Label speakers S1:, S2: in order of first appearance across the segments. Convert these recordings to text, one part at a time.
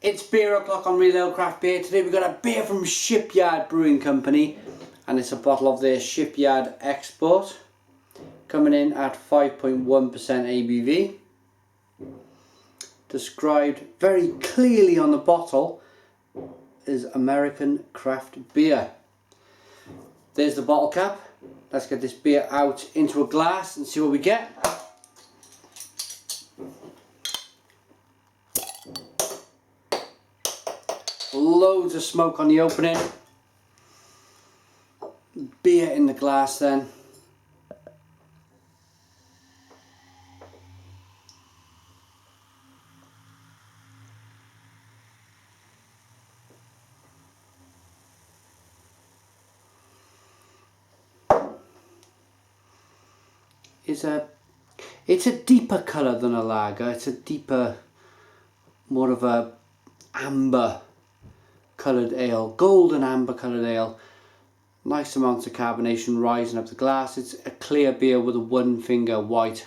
S1: It's beer o'clock on Real Ale Craft Beer. Today we've got a beer from Shipyard Brewing Company, and it's a bottle of their Shipyard Export, coming in at 5.1% ABV. Described very clearly on the bottle is American craft beer. There's the bottle cap. Let's get this beer out into a glass and see what we get. Loads of smoke on the opening. Beer in the glass then. It's a deeper colour than a lager. It's a deeper, more of a amber coloured ale, golden amber coloured ale. Nice amounts of carbonation rising up the glass. It's a clear beer with a one finger white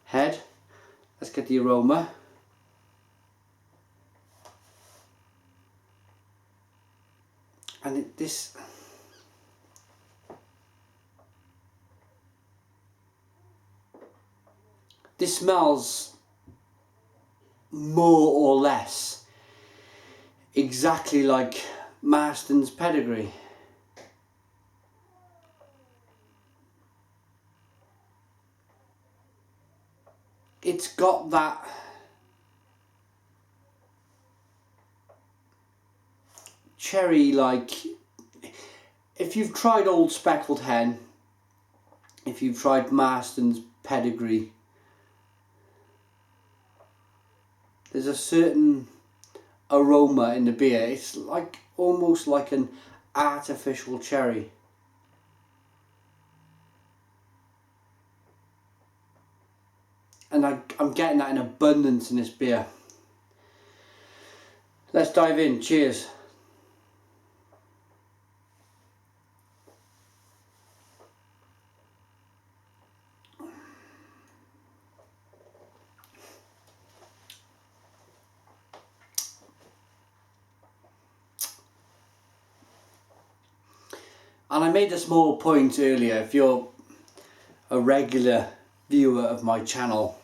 S1: head. Let's get the aroma. And this smells more or less exactly like Marston's Pedigree. It's got that cherry, like, if you've tried Old Speckled Hen, if you've tried Marston's Pedigree, there's a certain aroma in the beer. It's like almost like an artificial cherry. And I'm getting that in abundance in this beer. Let's dive in. Cheers. And I made a small point earlier, if you're a regular viewer of my channel,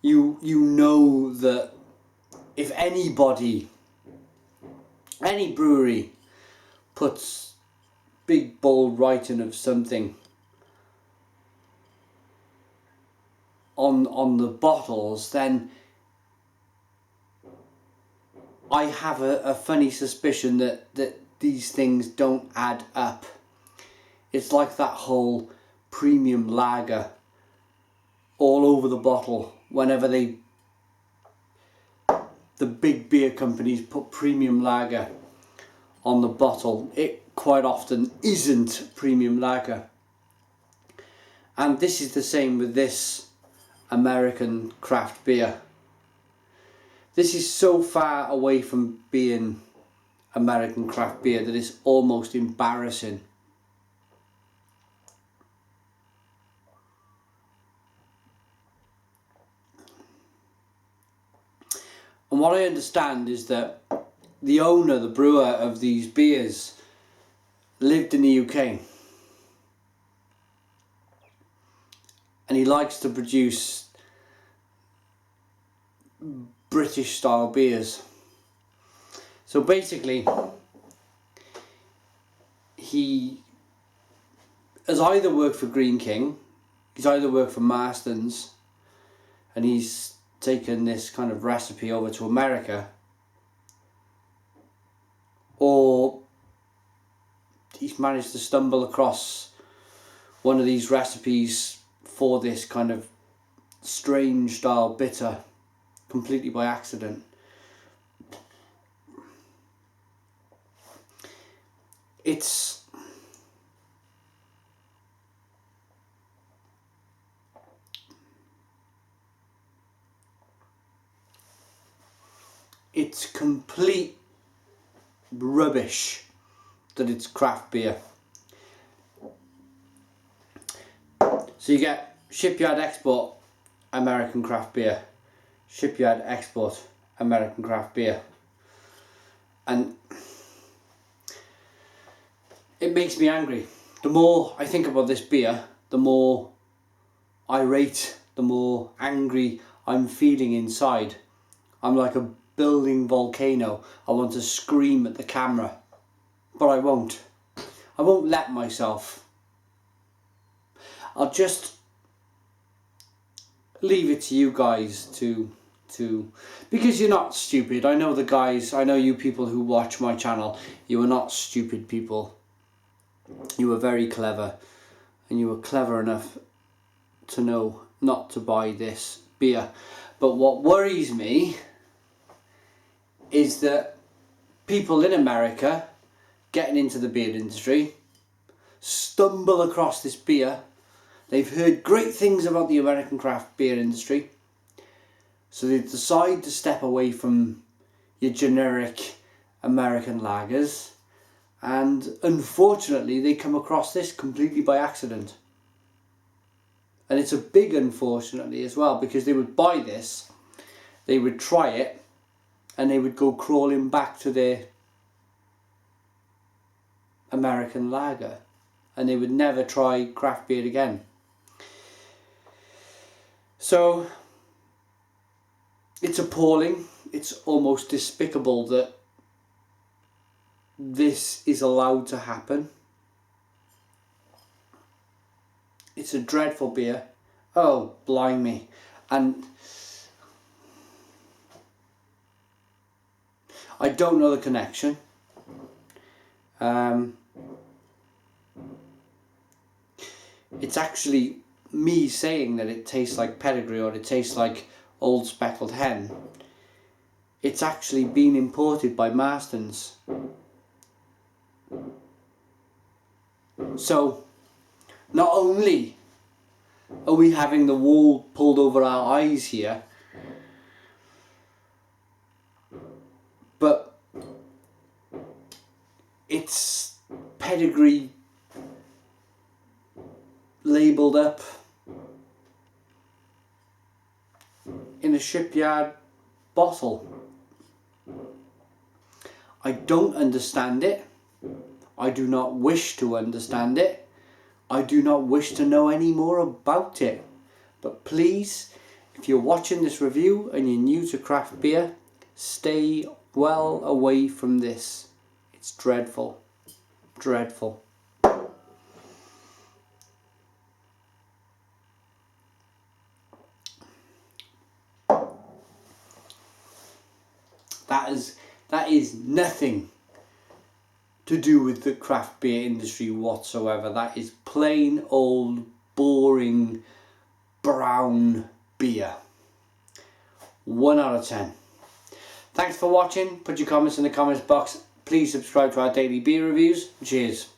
S1: you know that if anybody, any brewery puts big bold writing of something on the bottles, then I have a funny suspicion that these things don't add up. It's like that whole premium lager all over the bottle. Whenever the big beer companies put premium lager on the bottle, it quite often isn't premium lager. And this is the same with this American craft beer. This is so far away from being American craft beer that it's almost embarrassing. And what I understand is that the owner, the brewer of these beers, lived in the UK. And he likes to produce British style beers. So basically, he has either worked for Green King, he's either worked for Marston's, and he's taken this kind of recipe over to America, or he's managed to stumble across one of these recipes for this kind of strange style bitter completely by accident. It's complete rubbish that it's craft beer. So you get Shipyard Export American craft beer, Shipyard Export American craft beer. And it makes me angry. The more I think about this beer, the more irate, the more angry I'm feeling inside. I'm like a building volcano. I want to scream at the camera, but I won't. I won't let myself. I'll just leave it to you guys to because you're not stupid. I know the guys, I know you people who watch my channel, you are not stupid people. You are very clever, and you were clever enough to know not to buy this beer. But what worries me is that people in America getting into the beer industry stumble across this beer. They've heard great things about the American craft beer industry, so they decide to step away from your generic American lagers, and unfortunately they come across this completely by accident. And it's a big unfortunately as well, because they would buy this, they would try it, and they would go crawling back to their American lager, and they would never try craft beer again. So it's appalling, it's almost despicable that this is allowed to happen. It's a dreadful beer. Oh, blimey. And I don't know the connection. It's actually me saying that it tastes like pedigree or it tastes like old speckled hen. It's actually been imported by Marston's. So not only are we having the wool pulled over our eyes here, but it's pedigree labelled up in a Shipyard bottle. I don't understand it. I do not wish to understand it. I do not wish to know any more about it. But please, if you're watching this review and you're new to craft beer, stay well away from this. It's dreadful. Dreadful. That is nothing to do with the craft beer industry whatsoever. That is plain old boring brown beer. 1 out of 10. Thanks for watching. Put your comments in the comments box. Please subscribe to our daily beer reviews. Cheers.